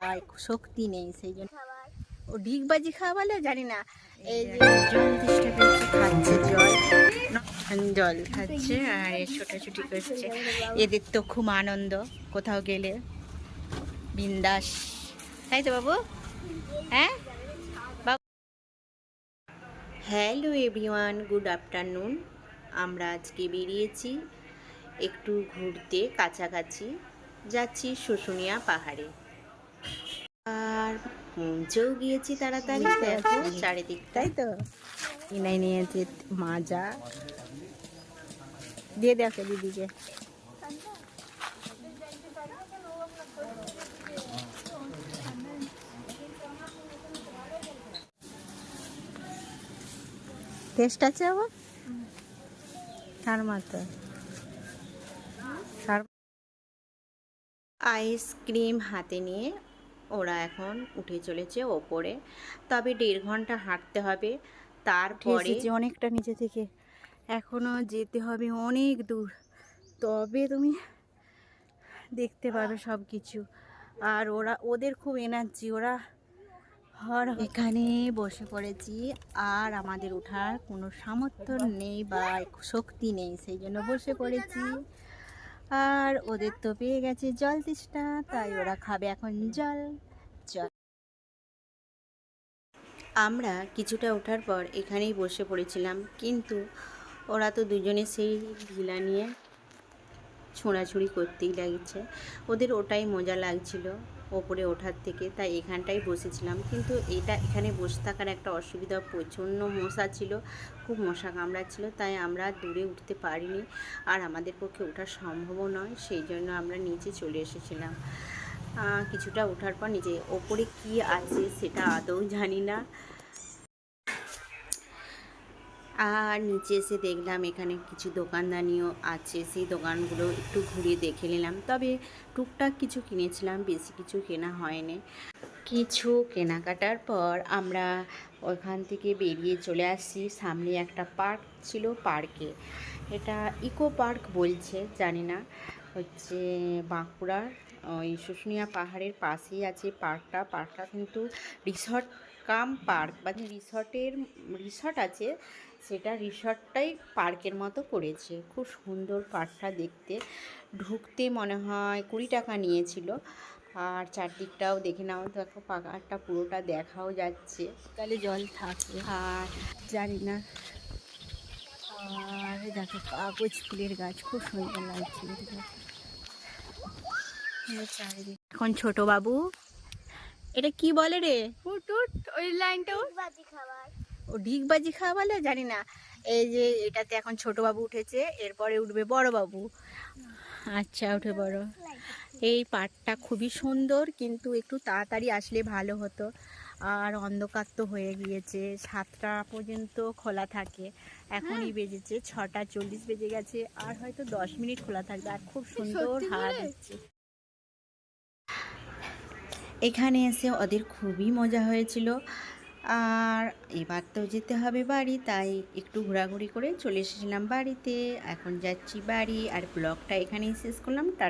আর শক্তি নেই, সেই জন্য ও ডিগবাজি খাওয়া বলে জানি না। এই যে জল চেষ্টা করছে, খাচ্ছে জল, জল খাচ্ছে আর ছোটাছুটি করছে। এদের তো খুব আনন্দ কোথাও গেলে, বিন্দাস, তাই তো বাবু? হ্যাঁ বাবু। Hello everyone, good afternoon. আমরা আজকে বেরিয়েছি একটু ঘুরতে, কাছাকাছি যাচ্ছি শুশুনিয়া পাহাড়ে। আর পৌঁছেও গিয়েছি তাড়াতাড়ি, দেখো চারিদিক, তাই তো। কিনে নিয়েছে মাজা, দিয়ে দেখো দিদিকে। টেস্ট আছে আবার তার মতো। আইসক্রিম হাতে নিয়ে ওরা এখন উঠে চলেছে ওপরে, তবে 1.5 ঘন্টা হাঁটতে হবে। তারপরে অনেকটা নিচে থেকে এখনো যেতে হবে অনেক দূর, তবে তুমি দেখতে পাবে সব কিছু। আর ওদের খুব এনার্জি, ওরা এখানে বসে পড়েছি আর আমাদের ওঠার কোনো সামর্থ্য নেই বা শক্তি নেই, সেই জন্য বসে পড়েছি। আর ওদের তো পেয়ে গেছে জল তেষ্টা, তাই ওরা খাবে এখন জল। জল আমরা কিছুটা ওঠার পর এখানেই বসে পড়েছিলাম, কিন্তু ওরা তো দুজনে সেই ঢিলা নিয়ে ছোঁড়াছুড়ি করতেই লাগছে। ওদের ওটাই মজা লাগছিল ওপরে ওঠার থেকে, তাই এখানটাই বসেছিলাম। কিন্তু এখানে বসে থাকার একটা অসুবিধা, প্রচণ্ড মশা ছিল, খুব মশা কামড়াচ্ছিল, তাই আমরা দূরে উঠতে পারিনি আর আমাদের পক্ষে ওঠা সম্ভবও নয়, সেই জন্য আমরা নিচে চলে এসেছিলাম। কিছুটা ওঠার পর নিচে ওপরে কি আছে সেটা আদৌ জানি না। আর নিচে এসে দেখলাম এখানে কিছু দোকানদানিও আছে, সেই দোকানগুলো একটু ঘুরে দেখে নিলাম। তবে টুকটাক কিছু কিনেছিলাম, বেশি কিছু কেনা হয়নি। কিছু কেনাকাটার পর আমরা ওখান থেকে বেরিয়ে চলে আসছি। সামনে একটা পার্ক ছিল, পার্কে, এটা ইকো পার্ক বলছে, জানি না, হচ্ছে বাঁকুড়ার ওই শুশুনিয়া পাহাড়ের পাশেই আছে পার্কটা কিন্তু রিসর্ট কাম পার্ক, মানে রিসর্ট আছে, সেটা রিসর্টটাই পার্কের মতো করেছে। খুব সুন্দর পার্কটা দেখতে, ঢুকতে মনে হয় 20 টাকা নিয়েছিল। আর চারদিকটাও দেখে নাও, দেখো পাহাড়টা পুরোটা দেখাও যাচ্ছে, তাহলে জল থাকে আর জানি না। আর দেখো কাগজ ফুলের গাছ, খুব সুন্দর লাগছে চারিদিকে। এখন ছোট বাবু, এটা কি বলে রে? ওই লাইনটা ও ডিগবাজি খাওয়া বলে জানি না। এই যে এটাতে এখন ছোট বাবু উঠেছে, এরপরে উঠবে বড় বাবু। আচ্ছা, উঠে বড়। এই পার্কটা খুবই সুন্দর, কিন্তু একটু তাড়াতাড়ি আসলে ভালো হতো। আর অন্ধকার তো হয়ে গিয়েছে, 7টা পর্যন্ত খোলা থাকে, এখনই বেজেছে 6:40 বেজে গেছে, আর হয়তো 10 মিনিট খোলা থাকবে। আর খুব সুন্দর হাওয়া দিচ্ছে। এখানে এসে ওদের খুবই মজা হয়েছিল। আর এবার তো যেতে হবে বাড়ি, তাই একটু ঘোরাঘুরি করে চলে এসেছিলাম বাড়িতে। এখন যাচ্ছি বাড়ি, আর ব্লগটা এখানেই শেষ করলাম। টাটা।